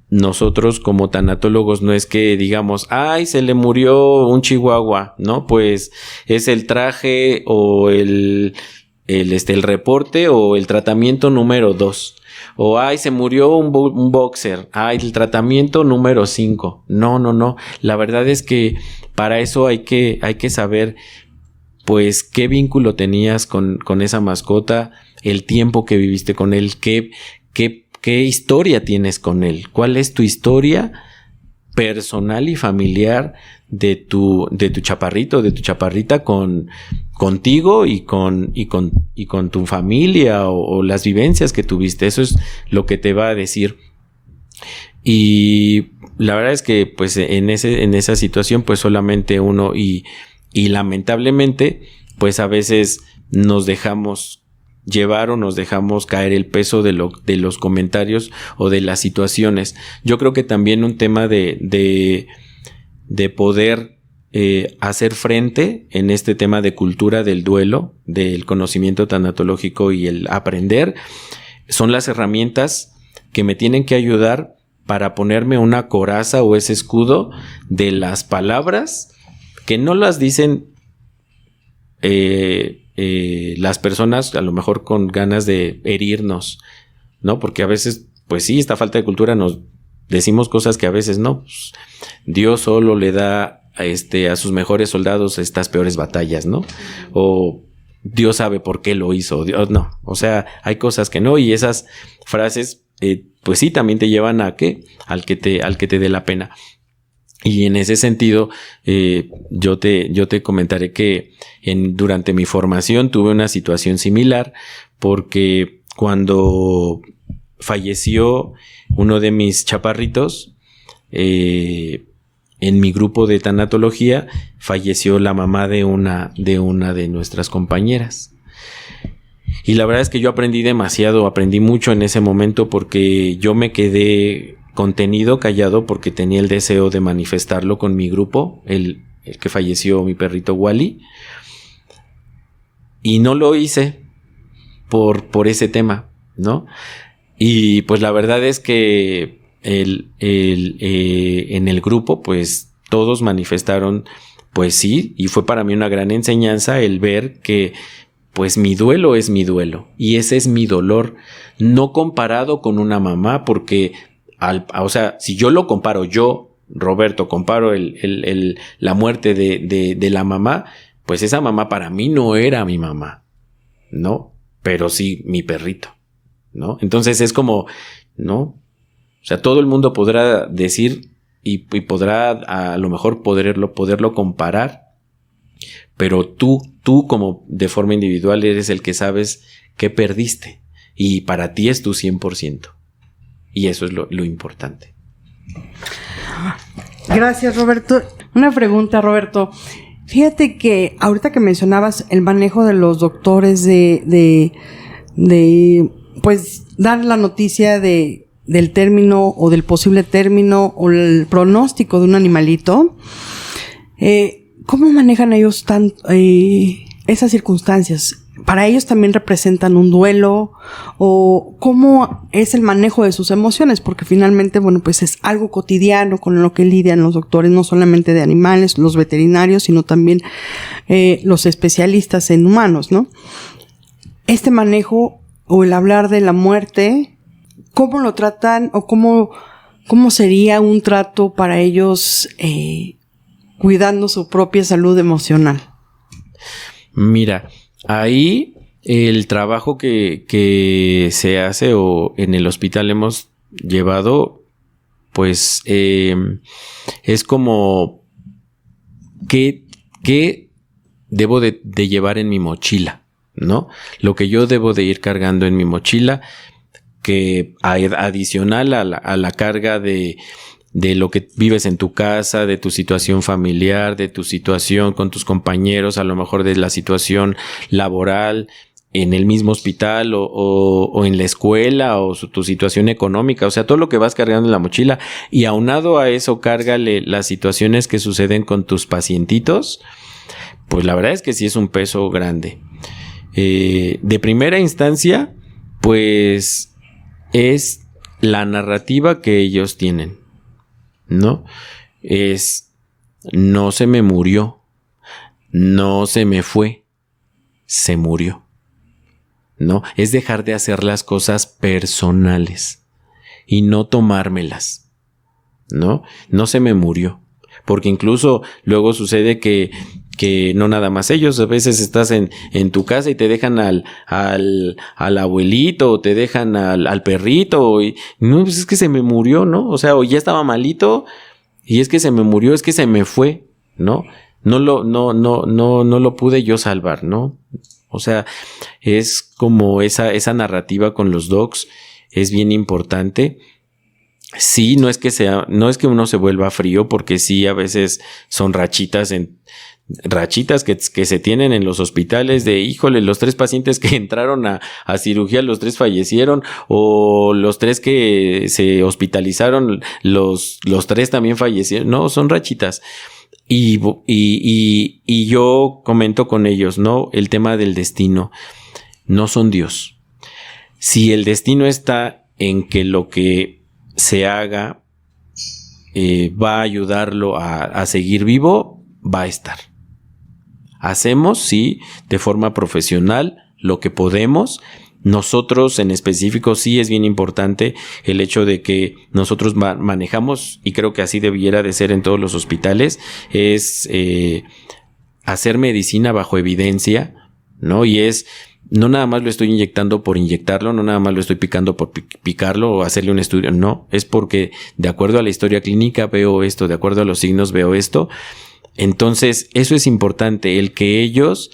Speaker 3: nosotros como tanatólogos no es que digamos, ay, se le murió un chihuahua, ¿no? Pues es el traje o el reporte o el tratamiento número 2. O ay, se murió un boxer, ay, el tratamiento número 5. No. La verdad es que para eso hay que saber, pues, qué vínculo tenías con esa mascota, el tiempo que viviste con él, ¿Qué historia tienes con él? ¿Cuál es tu historia personal y familiar de tu chaparrito, de tu chaparrita contigo y con tu familia o las vivencias que tuviste? Eso es lo que te va a decir. Y la verdad es que pues en esa situación pues solamente uno y lamentablemente pues a veces nos dejamos llevar o nos dejamos caer el peso de los comentarios o de las situaciones. Yo creo que también un tema de poder hacer frente en este tema de cultura del duelo, del conocimiento tanatológico y el aprender, son las herramientas que me tienen que ayudar para ponerme una coraza o ese escudo de las palabras que no las dicen las personas a lo mejor con ganas de herirnos, ¿no? Porque a veces, pues sí, esta falta de cultura nos decimos cosas que a veces no. Pues, Dios solo le da a sus mejores soldados estas peores batallas, ¿no? O Dios sabe por qué lo hizo. Dios, no. O sea, hay cosas que no, y esas frases, pues sí, también te llevan a ¿qué? Al que te dé la pena. Y en ese sentido, yo te comentaré que durante mi formación tuve una situación similar, porque cuando falleció uno de mis chaparritos, en mi grupo de tanatología, falleció la mamá de una de nuestras compañeras. Y la verdad es que yo aprendí mucho en ese momento, porque yo me quedé contenido, callado, porque tenía el deseo de manifestarlo con mi grupo, el que falleció, mi perrito Wally, y no lo hice por ese tema, ¿no? Y pues la verdad es que en el grupo, pues todos manifestaron, pues sí, y fue para mí una gran enseñanza el ver que pues mi duelo es mi duelo y ese es mi dolor, no comparado con una mamá, porque o sea, si yo lo comparo, yo, Roberto, comparo la muerte de la mamá, pues esa mamá para mí no era mi mamá, ¿no? Pero sí mi perrito, ¿no? Entonces es como, ¿no? O sea, todo el mundo podrá decir y podrá a lo mejor poderlo comparar, pero tú como de forma individual eres el que sabes qué perdiste y para ti es tu 100%. Y eso es lo importante.
Speaker 1: Gracias, Roberto. Una pregunta, Roberto. Fíjate que ahorita que mencionabas el manejo de los doctores de pues dar la noticia del término o del posible término o el pronóstico de un animalito, ¿cómo manejan ellos esas circunstancias? ¿Para ellos también representan un duelo? ¿O cómo es el manejo de sus emociones? Porque finalmente, bueno, pues es algo cotidiano con lo que lidian los doctores, no solamente de animales, los veterinarios, sino también los especialistas en humanos, ¿no? Este manejo o el hablar de la muerte, ¿cómo lo tratan o cómo sería un trato para ellos cuidando su propia salud emocional?
Speaker 3: Mira, ahí el trabajo que se hace o en el hospital hemos llevado, pues es como ¿qué debo de llevar en mi mochila? ¿No? Lo que yo debo de ir cargando en mi mochila, que adicional a la carga de lo que vives en tu casa, de tu situación familiar, de tu situación con tus compañeros, a lo mejor de la situación laboral en el mismo hospital o en la escuela o tu situación económica, o sea, todo lo que vas cargando en la mochila, y aunado a eso cárgale las situaciones que suceden con tus pacientitos, pues la verdad es que sí es un peso grande. De primera instancia, pues es la narrativa que ellos tienen, ¿no? Es, no se me murió, no se me fue, se murió, ¿no? Es dejar de hacer las cosas personales y no tomármelas, ¿no? No se me murió, porque incluso luego sucede que no nada más ellos, a veces estás en tu casa y te dejan al abuelito o te dejan al perrito y no, pues es que se me murió, ¿no? O sea, o ya estaba malito y es que se me murió, es que se me fue, ¿no? No lo pude yo salvar, ¿no? O sea, es como esa narrativa con los dogs es bien importante. Sí, no es que uno se vuelva frío, porque sí a veces son rachitas que se tienen en los hospitales de, híjole, los 3 pacientes que entraron a cirugía, los 3 fallecieron, o los 3 que se hospitalizaron, los 3 también fallecieron. No, son rachitas. Y yo comento con ellos, ¿no? El tema del destino. No son Dios. Si el destino está en que lo que se haga va a ayudarlo a seguir vivo, va a estar. Hacemos, sí, de forma profesional lo que podemos. Nosotros en específico sí es bien importante el hecho de que nosotros manejamos, y creo que así debiera de ser en todos los hospitales, es hacer medicina bajo evidencia, ¿no? Y es, no nada más lo estoy inyectando por inyectarlo, no nada más lo estoy picando por picarlo o hacerle un estudio, no, es porque de acuerdo a la historia clínica veo esto, de acuerdo a los signos veo esto. Entonces, eso es importante, el que ellos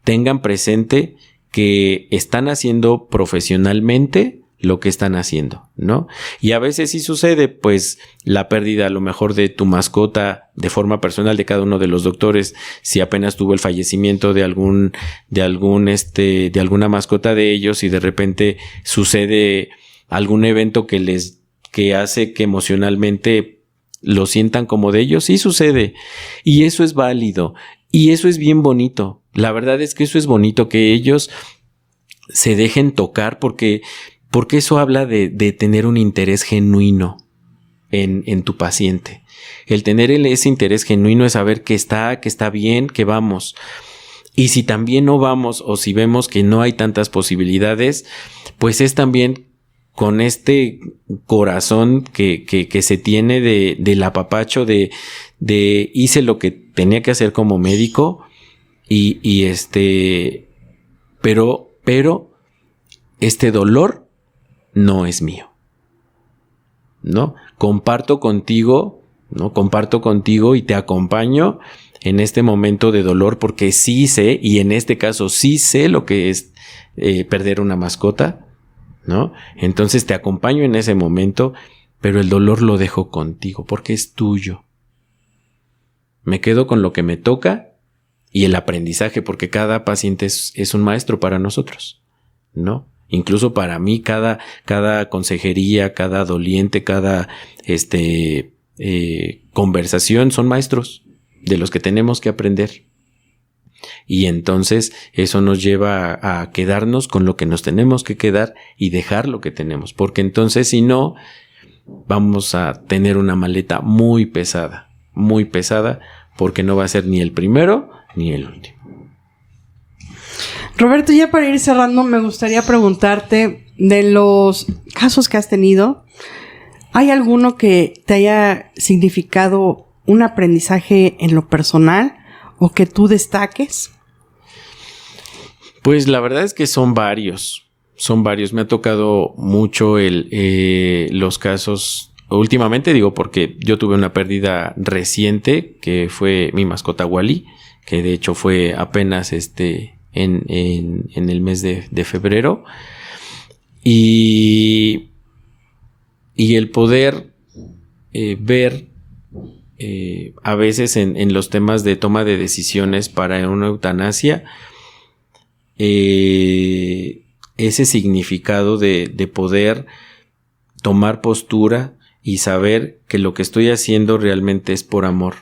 Speaker 3: tengan presente que están haciendo profesionalmente lo que están haciendo, ¿no? Y a veces sí sucede, pues, la pérdida a lo mejor de tu mascota de forma personal de cada uno de los doctores, si apenas tuvo el fallecimiento de alguna mascota de ellos y de repente sucede algún evento que hace que emocionalmente lo sientan como de ellos, sí sucede, y eso es válido, y eso es bien bonito. La verdad es que eso es bonito, que ellos se dejen tocar, porque eso habla de tener un interés genuino en tu paciente. El tener ese interés genuino es saber que está bien, que vamos. Y si también no vamos o si vemos que no hay tantas posibilidades, pues es también con este corazón que se tiene del apapacho, de hice lo que tenía que hacer como médico pero este dolor no es mío, ¿no? Comparto contigo y te acompaño en este momento de dolor porque sí sé, y en este caso sí sé lo que es perder una mascota, ¿no? Entonces te acompaño en ese momento, pero el dolor lo dejo contigo porque es tuyo. Me quedo con lo que me toca y el aprendizaje, porque cada paciente es un maestro para nosotros, ¿no? Incluso para mí cada consejería, cada doliente, cada conversación son maestros de los que tenemos que aprender. Y entonces eso nos lleva a quedarnos con lo que nos tenemos que quedar y dejar lo que tenemos, porque entonces si no vamos a tener una maleta muy pesada, porque no va a ser ni el primero ni el último.
Speaker 1: Roberto, ya para ir cerrando, me gustaría preguntarte, de los casos que has tenido, ¿hay alguno que te haya significado un aprendizaje en lo personal o que tú destaques?
Speaker 3: Pues la verdad es que son varios. Me ha tocado mucho los casos últimamente, digo, porque yo tuve una pérdida reciente que fue mi mascota Wally, que de hecho fue apenas en el mes de febrero. Y el poder ver a veces en los temas de toma de decisiones para una eutanasia, ese significado de poder tomar postura y saber que lo que estoy haciendo realmente es por amor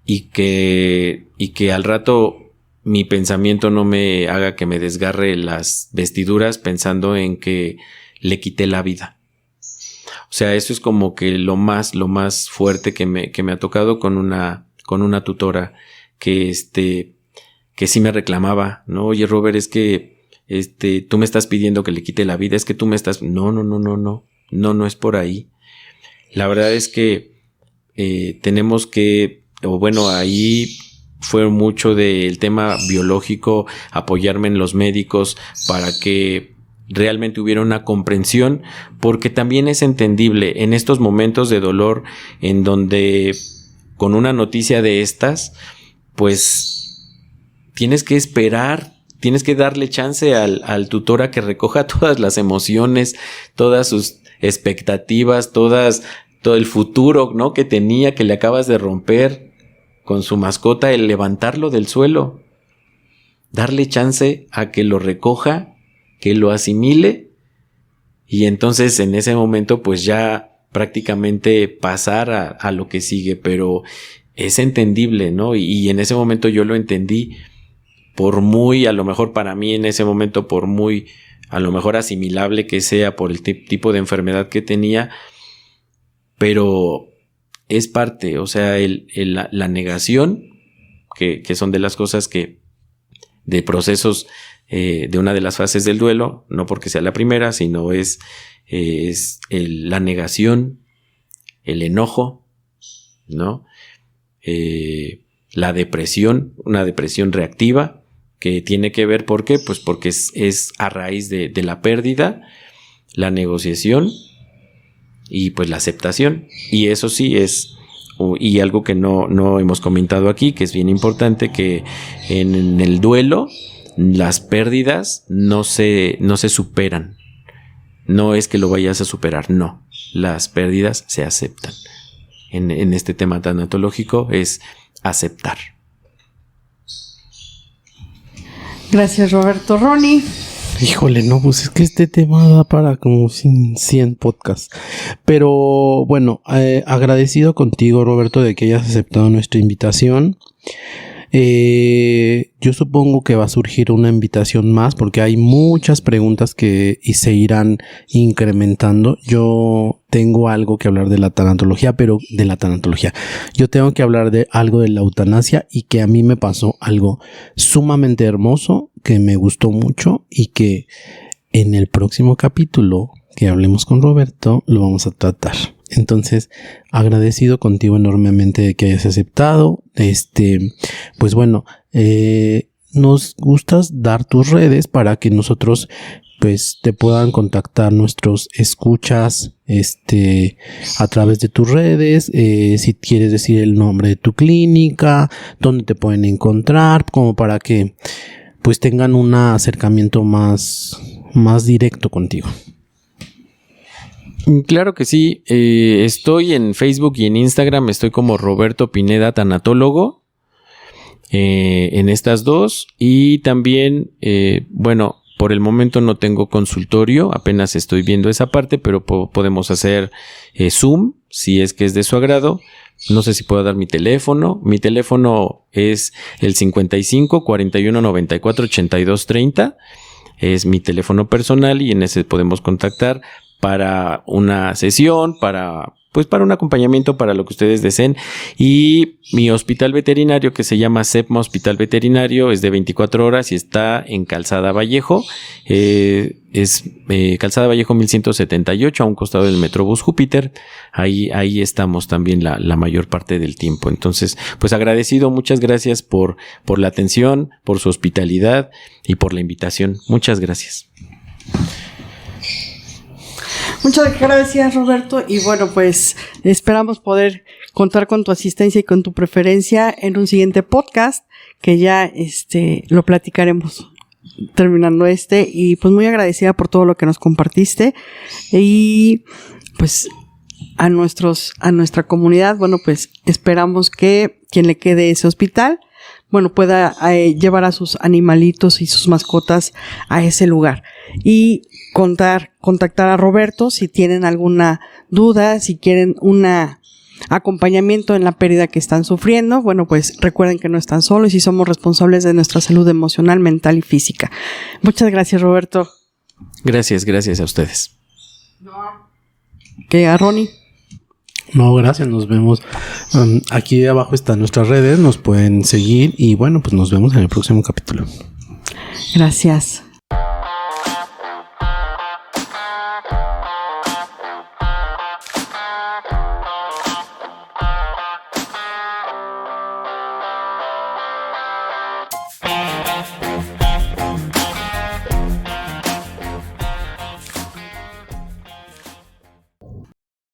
Speaker 3: y que al rato mi pensamiento no me haga que me desgarre las vestiduras pensando en que le quité la vida. O sea, eso es como que lo más fuerte que me ha tocado con una tutora que sí me reclamaba, ¿no? Oye, Robert, es que tú me estás pidiendo que le quite la vida, es que tú me estás... No es por ahí. La verdad es que tenemos que, ahí fue mucho del tema biológico, apoyarme en los médicos para que realmente hubiera una comprensión, porque también es entendible en estos momentos de dolor en donde con una noticia de estas, pues tienes que esperar, tienes que darle chance al tutor a que recoja todas las emociones, todas sus expectativas, todo el futuro, ¿no?, que tenía, que le acabas de romper con su mascota, el levantarlo del suelo, darle chance a que lo recoja, que lo asimile, y entonces en ese momento pues ya prácticamente pasar a lo que sigue, pero es entendible, ¿no? Y en ese momento yo lo entendí, por muy, a lo mejor para mí en ese momento, por muy a lo mejor asimilable que sea por el tipo de enfermedad que tenía, pero es parte, o sea, la negación, que son de las cosas de procesos de una de las fases del duelo, no porque sea la primera, sino es la negación, el enojo, ¿no? La depresión, una depresión reactiva, que tiene que ver, ¿por qué? Pues porque es a raíz de la pérdida, la negociación y pues la aceptación. Y eso sí es, y algo que no hemos comentado aquí, que es bien importante, que en el duelo las pérdidas no se superan. No es que lo vayas a superar, no. Las pérdidas se aceptan. En este tema tanatológico es aceptar.
Speaker 1: Gracias, Roberto. Ronnie.
Speaker 2: Híjole, no, pues es que este tema da para como 100 podcasts. Pero bueno, agradecido contigo, Roberto, de que hayas aceptado nuestra invitación. Yo supongo que va a surgir una invitación más porque hay muchas preguntas que se irán incrementando. Yo tengo algo que hablar de la tanatología, yo tengo que hablar de algo de la eutanasia y que a mí me pasó algo sumamente hermoso que me gustó mucho y que en el próximo capítulo que hablemos con Roberto lo vamos a tratar. Entonces, agradecido contigo enormemente de que hayas aceptado. Pues bueno, nos gustas dar tus redes para que nosotros pues te puedan contactar nuestros escuchas a través de tus redes, si quieres decir el nombre de tu clínica, dónde te pueden encontrar, como para que pues tengan un acercamiento más directo contigo.
Speaker 3: Claro que sí, estoy en Facebook y en Instagram, estoy como Roberto Pineda Tanatólogo, en estas dos, y también, por el momento no tengo consultorio, apenas estoy viendo esa parte, pero podemos hacer Zoom, si es que es de su agrado. No sé si puedo dar mi teléfono es el 55 41 94 82 30, es mi teléfono personal y en ese podemos contactar para una sesión, para un acompañamiento, para lo que ustedes deseen. Y mi hospital veterinario, que se llama SEPMA Hospital Veterinario, es de 24 horas y está en Calzada Vallejo. Calzada Vallejo 1178, a un costado del Metrobús Júpiter. Ahí estamos también la mayor parte del tiempo. Entonces, pues agradecido, muchas gracias por la atención, por su hospitalidad y por la invitación. Muchas gracias.
Speaker 1: Muchas gracias, Roberto. Y bueno, pues esperamos poder contar con tu asistencia y con tu preferencia en un siguiente podcast que ya lo platicaremos terminando y pues muy agradecida por todo lo que nos compartiste y pues a nuestra comunidad, bueno, pues esperamos que quien le quede ese hospital, bueno, pueda llevar a sus animalitos y sus mascotas a ese lugar y contactar a Roberto si tienen alguna duda, si quieren un acompañamiento en la pérdida que están sufriendo. Bueno, pues recuerden que no están solos y somos responsables de nuestra salud emocional, mental y física. Muchas gracias, Roberto.
Speaker 3: Gracias a ustedes.
Speaker 1: ¿Qué, a Ronnie?
Speaker 2: No, gracias, nos vemos. Aquí abajo están nuestras redes, nos pueden seguir y bueno, pues nos vemos en el próximo capítulo.
Speaker 1: Gracias.